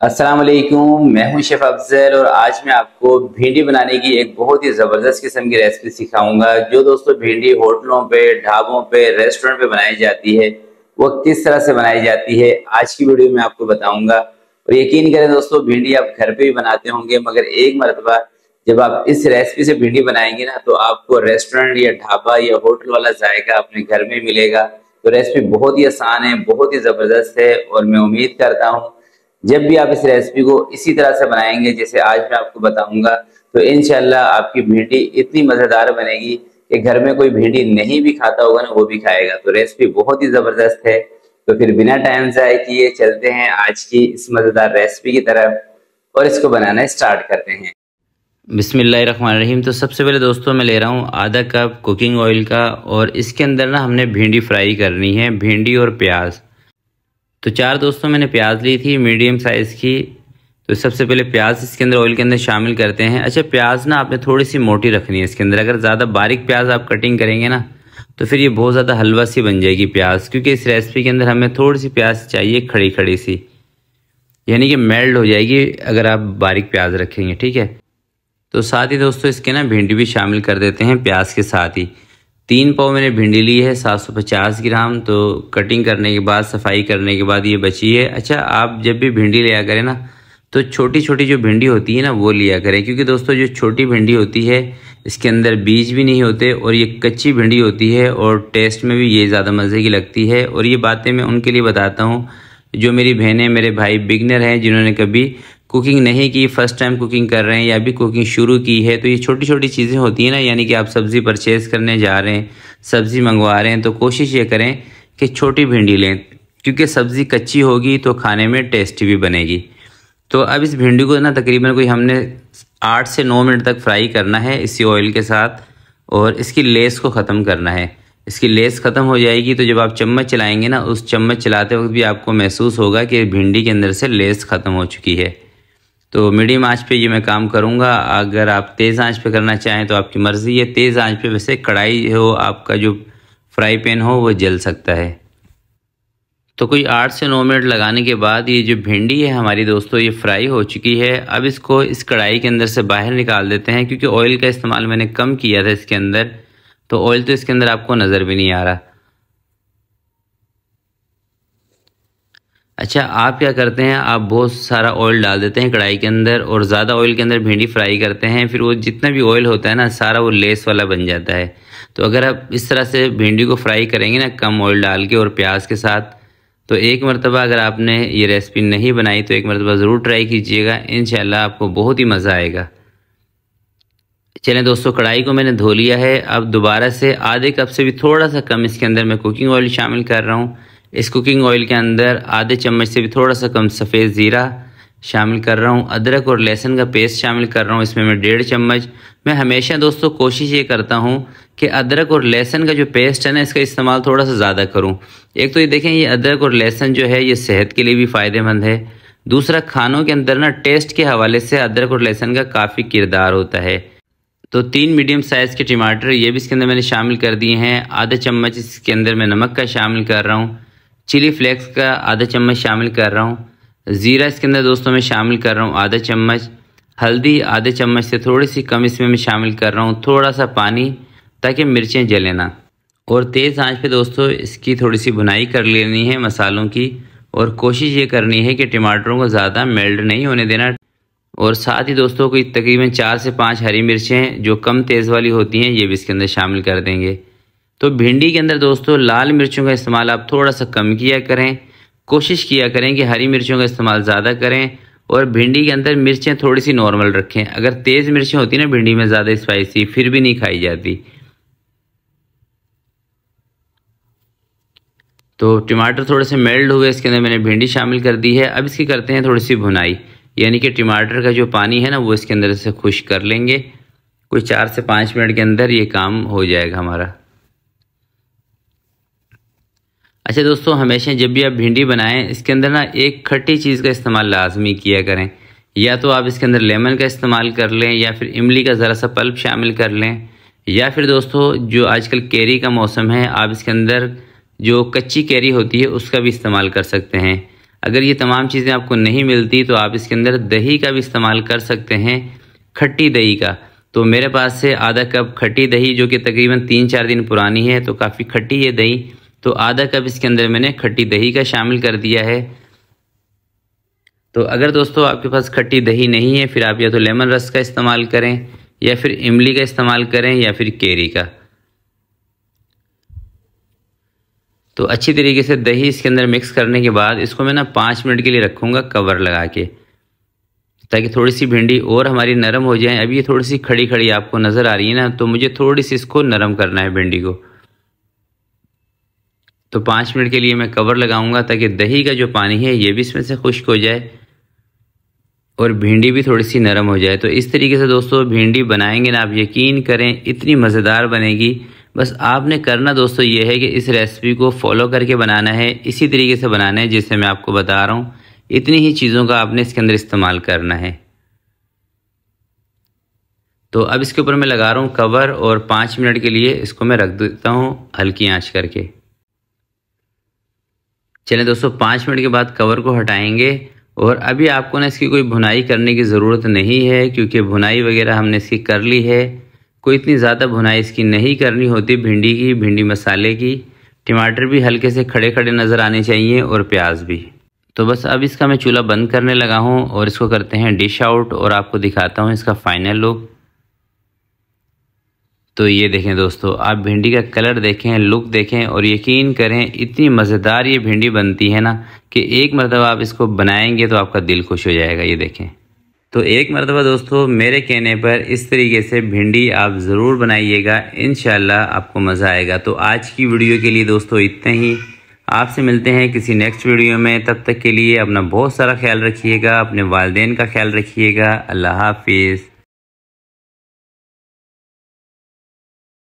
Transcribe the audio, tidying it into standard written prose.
अस्सलाम वालेकुम, मैं हूं शेफ अफजल और आज मैं आपको भिंडी बनाने की एक बहुत ही ज़बरदस्त किस्म की रेसिपी सिखाऊंगा। जो दोस्तों भिंडी होटलों पे, ढाबों पे, रेस्टोरेंट पे बनाई जाती है, वो किस तरह से बनाई जाती है आज की वीडियो में आपको बताऊंगा। और यकीन करें दोस्तों, भिंडी आप घर पे भी बनाते होंगे, मगर एक मरतबा जब आप इस रेसिपी से भिंडी बनाएंगे ना, तो आपको रेस्टोरेंट या ढाबा या होटल वाला जायका अपने घर में मिलेगा। तो रेसिपी बहुत ही आसान है, बहुत ही ज़बरदस्त है और मैं उम्मीद करता हूँ जब भी आप इस रेसिपी को इसी तरह से बनाएंगे जैसे आज मैं आपको बताऊंगा, तो इंशाल्लाह आपकी भिंडी इतनी मज़ेदार बनेगी कि घर में कोई भिंडी नहीं भी खाता होगा ना, वो भी खाएगा। तो रेसिपी बहुत ही ज़बरदस्त है। तो फिर बिना टाइम ज़ाय किए चलते हैं आज की इस मज़ेदार रेसिपी की तरफ और इसको बनाना स्टार्ट करते हैं। बिस्मिल्लाहिर्रहमानिर्रहीम। तो सबसे पहले दोस्तों मैं ले रहा हूँ आधा कप कुकिंग ऑयल का, और इसके अंदर ना हमने भिंडी फ्राई करनी है, भिंडी और प्याज। तो 4 दोस्तों मैंने प्याज ली थी मीडियम साइज़ की। तो सबसे पहले प्याज इसके अंदर ऑयल के अंदर शामिल करते हैं। अच्छा, प्याज ना आपने थोड़ी सी मोटी रखनी है इसके अंदर। अगर ज़्यादा बारीक प्याज आप कटिंग करेंगे ना, तो फिर ये बहुत ज़्यादा हलवा सी बन जाएगी प्याज, क्योंकि इस रेसिपी के अंदर हमें थोड़ी सी प्याज चाहिए खड़ी खड़ी सी, यानी कि मेल्ट हो जाएगी अगर आप बारीक प्याज रखेंगे। ठीक है। तो साथ ही दोस्तों इसके ना भिंडी भी शामिल कर देते हैं प्याज के साथ ही। 3 पाव मैंने भिंडी ली है, 750 ग्राम। तो कटिंग करने के बाद, सफाई करने के बाद ये बची है। अच्छा, आप जब भी भिंडी लिया करें ना, तो छोटी छोटी जो भिंडी होती है ना, वो लिया करें, क्योंकि दोस्तों जो छोटी भिंडी होती है इसके अंदर बीज भी नहीं होते और ये कच्ची भिंडी होती है और टेस्ट में भी ये ज़्यादा मज़े की लगती है। और ये बातें मैं उनके लिए बताता हूँ जो मेरी बहनें, मेरे भाई बिगनर हैं, जिन्होंने कभी कुकिंग नहीं की, फर्स्ट टाइम कुकिंग कर रहे हैं या अभी कुकिंग शुरू की है। तो ये छोटी छोटी चीज़ें होती हैं ना, यानी कि आप सब्ज़ी परचेज़ करने जा रहे हैं, सब्ज़ी मंगवा रहे हैं, तो कोशिश ये करें कि छोटी भिंडी लें, क्योंकि सब्ज़ी कच्ची होगी तो खाने में टेस्टी भी बनेगी। तो अब इस भिंडी को ना तकरीबन कोई हमने 8 से 9 मिनट तक फ्राई करना है इसी ऑयल के साथ, और इसकी लेस को ख़त्म करना है। इसकी लेस ख़त्म हो जाएगी तो जब आप चम्मच चलाएंगे ना, उस चम्मच चलाते वक्त भी आपको महसूस होगा कि भिंडी के अंदर से लेस ख़त्म हो चुकी है। तो मीडियम आंच पे ये मैं काम करूँगा। अगर आप तेज़ आंच पे करना चाहें तो आपकी मर्ज़ी है। तेज़ आंच पे वैसे कढ़ाई हो, आपका जो फ्राई पैन हो, वो जल सकता है। तो कोई 8 से 9 मिनट लगाने के बाद ये जो भिंडी है हमारी दोस्तों, ये फ्राई हो चुकी है। अब इसको इस कढ़ाई के अंदर से बाहर निकाल देते हैं, क्योंकि ऑयल का इस्तेमाल मैंने कम किया था इसके अंदर, तो ऑयल तो इसके अंदर आपको नज़र भी नहीं आ रहा। अच्छा, आप क्या करते हैं, आप बहुत सारा ऑयल डाल देते हैं कढ़ाई के अंदर और ज़्यादा ऑयल के अंदर भिंडी फ्राई करते हैं, फिर वो जितना भी ऑयल होता है ना, सारा वो लेस वाला बन जाता है। तो अगर आप इस तरह से भिंडी को फ्राई करेंगे ना, कम ऑयल डाल के और प्याज के साथ, तो एक मरतबा अगर आपने ये रेसिपी नहीं बनाई तो एक मरतबा ज़रूर ट्राई कीजिएगा, इंशाल्लाह आपको बहुत ही मज़ा आएगा। चलें दोस्तों, कढ़ाई को मैंने धो लिया है। अब दोबारा से आधे कप से भी थोड़ा सा कम इसके अंदर मैं कुकिंग ऑयल शामिल कर रहा हूँ। इस कुकिंग ऑयल के अंदर आधे चम्मच से भी थोड़ा सा कम सफ़ेद ज़ीरा शामिल कर रहा हूँ। अदरक और लहसुन का पेस्ट शामिल कर रहा हूँ, इसमें मैं 1.5 चम्मच। मैं हमेशा दोस्तों कोशिश ये करता हूँ कि अदरक और लहसुन का जो पेस्ट है ना, इसका इस्तेमाल थोड़ा सा ज़्यादा करूँ। एक तो ये देखें, ये अदरक और लहसुन जो है ये सेहत के लिए भी फ़ायदेमंद है। दूसरा, खानों के अंदर ना टेस्ट के हवाले से अदरक और लहसुन का काफ़ी किरदार होता है। तो 3 मीडियम साइज़ के टमाटर ये भी इसके अंदर मैंने शामिल कर दिए हैं। आधा चम्मच इसके अंदर मैं नमक का शामिल कर रहा हूँ। चिली फ्लेक्स का आधा चम्मच शामिल कर रहा हूँ। ज़ीरा इसके अंदर दोस्तों मैं शामिल कर रहा हूँ आधा चम्मच। हल्दी आधे चम्मच से थोड़ी सी कम इसमें मैं शामिल कर रहा हूँ। थोड़ा सा पानी, ताकि मिर्चें जले ना। और तेज़ आंच पे दोस्तों इसकी थोड़ी सी भुनाई कर लेनी है मसालों की, और कोशिश ये करनी है कि टमाटरों को ज़्यादा मेल्ट नहीं होने देना। और साथ ही दोस्तों कोई तकरीबन 4 से 5 हरी मिर्चें जो कम तेज़ वाली होती हैं, ये भी इसके अंदर शामिल कर देंगे। तो भिंडी के अंदर दोस्तों लाल मिर्चों का इस्तेमाल आप थोड़ा सा कम किया करें। कोशिश किया करें कि हरी मिर्चों का इस्तेमाल ज़्यादा करें, और भिंडी के अंदर मिर्चें थोड़ी सी नॉर्मल रखें। अगर तेज़ मिर्चें होती ना भिंडी में ज़्यादा स्पाइसी, फिर भी नहीं खाई जाती। तो टमाटर थोड़े से मेल्ट हुए, इसके अंदर मैंने भिंडी शामिल कर दी है। अब इसकी करते हैं थोड़ी सी भुनाई, यानी कि टमाटर का जो पानी है ना, वो इसके अंदर से खुश्क कर लेंगे। कोई 4 से 5 मिनट के अंदर ये काम हो जाएगा हमारा। अच्छा दोस्तों, हमेशा जब भी आप भिंडी बनाएं, इसके अंदर ना एक खट्टी चीज़ का इस्तेमाल लाजमी किया करें। या तो आप इसके अंदर लेमन का इस्तेमाल कर लें, या फिर इमली का ज़रा सा पल्प शामिल कर लें, या फिर दोस्तों जो आजकल कैरी का मौसम है, आप इसके अंदर जो कच्ची कैरी होती है उसका भी इस्तेमाल कर सकते हैं। अगर ये तमाम चीज़ें आपको नहीं मिलती तो आप इसके अंदर दही का भी इस्तेमाल कर सकते हैं, खट्टी दही का। तो मेरे पास से आधा कप खट्टी दही जो कि तकरीबन 3-4 दिन पुरानी है, तो काफ़ी खट्टी है दही, तो आधा कप इसके अंदर मैंने खट्टी दही का शामिल कर दिया है। तो अगर दोस्तों आपके पास खट्टी दही नहीं है, फिर आप या तो लेमन रस का इस्तेमाल करें, या फिर इमली का इस्तेमाल करें, या फिर केरी का। तो अच्छी तरीके से दही इसके अंदर मिक्स करने के बाद इसको मैं ना 5 मिनट के लिए रखूँगा कवर लगा के, ताकि थोड़ी सी भिंडी और हमारी नरम हो जाए। अभी ये थोड़ी सी खड़ी खड़ी आपको नज़र आ रही है ना, तो मुझे थोड़ी सी इसको नरम करना है भिंडी को। तो 5 मिनट के लिए मैं कवर लगाऊंगा ताकि दही का जो पानी है ये भी इसमें से खुश्क हो जाए और भिंडी भी थोड़ी सी नरम हो जाए। तो इस तरीके से दोस्तों भिंडी बनाएंगे ना, आप यकीन करें इतनी मज़ेदार बनेगी। बस आपने करना दोस्तों ये है कि इस रेसिपी को फॉलो करके बनाना है, इसी तरीके से बनाना है जैसे मैं आपको बता रहा हूँ। इतनी ही चीज़ों का आपने इसके अंदर इस्तेमाल करना है। तो अब इसके ऊपर मैं लगा रहा हूँ कवर और 5 मिनट के लिए इसको मैं रख देता हूँ हल्की आंच करके। चलें दोस्तों, 5 मिनट के बाद कवर को हटाएंगे। और अभी आपको ना इसकी कोई भुनाई करने की ज़रूरत नहीं है, क्योंकि भुनाई वगैरह हमने इसकी कर ली है। कोई इतनी ज़्यादा भुनाई इसकी नहीं करनी होती भिंडी की, भिंडी मसाले की। टमाटर भी हल्के से खड़े खड़े नज़र आने चाहिए और प्याज भी। तो बस अब इसका मैं चूल्हा बंद करने लगा हूँ और इसको करते हैं डिश आउट और आपको दिखाता हूँ इसका फाइनल लुक। तो ये देखें दोस्तों, आप भिंडी का कलर देखें, लुक देखें और यकीन करें इतनी मज़ेदार ये भिंडी बनती है ना कि एक मरतबा आप इसको बनाएंगे तो आपका दिल खुश हो जाएगा। ये देखें, तो एक मरतबा दोस्तों मेरे कहने पर इस तरीके से भिंडी आप ज़रूर बनाइएगा, इंशाल्लाह आपको मज़ा आएगा। तो आज की वीडियो के लिए दोस्तों इतना ही। आपसे मिलते हैं किसी नेक्स्ट वीडियो में। तब तक के लिए अपना बहुत सारा ख्याल रखिएगा, अपने वालिदैन का ख्याल रखिएगा। अल्लाह हाफिज़।